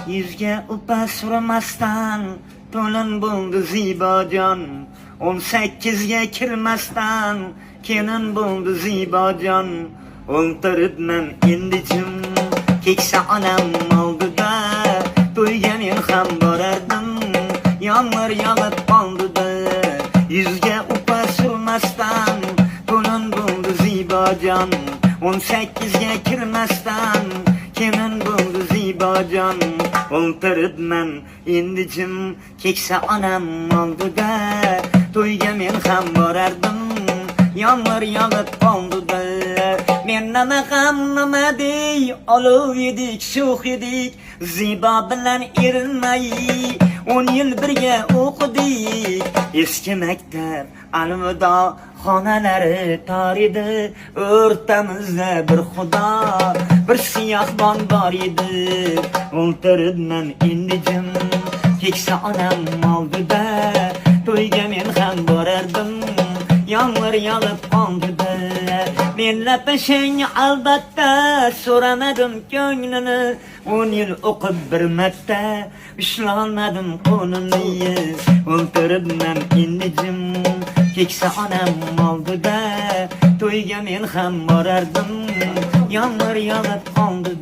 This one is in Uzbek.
Yuzga upa surmasdan to'lin bo'ldi zibojon, 18ga kirmasdan kelin bo'ldi zibojon. O'ltiribman endi jim, keksa onam oldida, to'yga men ham borardim, yomg'ir yog'ib qoldida. Yuzga upa surmasdan to'lin bo'ldi zibojon, 18ga kirmasdan kelin bo'ldi zibojon. O'ltiribman endi jim, keksa onam oldida, to'yga men ham borardim, yomg'ir yog'ib qoldida. Men nima ham nima dey, olov edik, sho'x edik, zibo bilan erinmay 10 yil birga o'qidik. Eski maktab alvido xonalari tor edi, o'rtamizda bir xudo, bir siyohbon bor edi. O'ltiribman endi jim, keksa onam oldida, to'yga men ham borardim, yomg'ir yog'ib qoldida. Men lapashang albatta so'ramadim ko'nglini, 10 yil o'qib bir marta ushlolmadim qo'lini. O'ltiribman endi jim, keksa onam oldida, to'yga men ham borardim, yomg'ir yog'ib qoldida.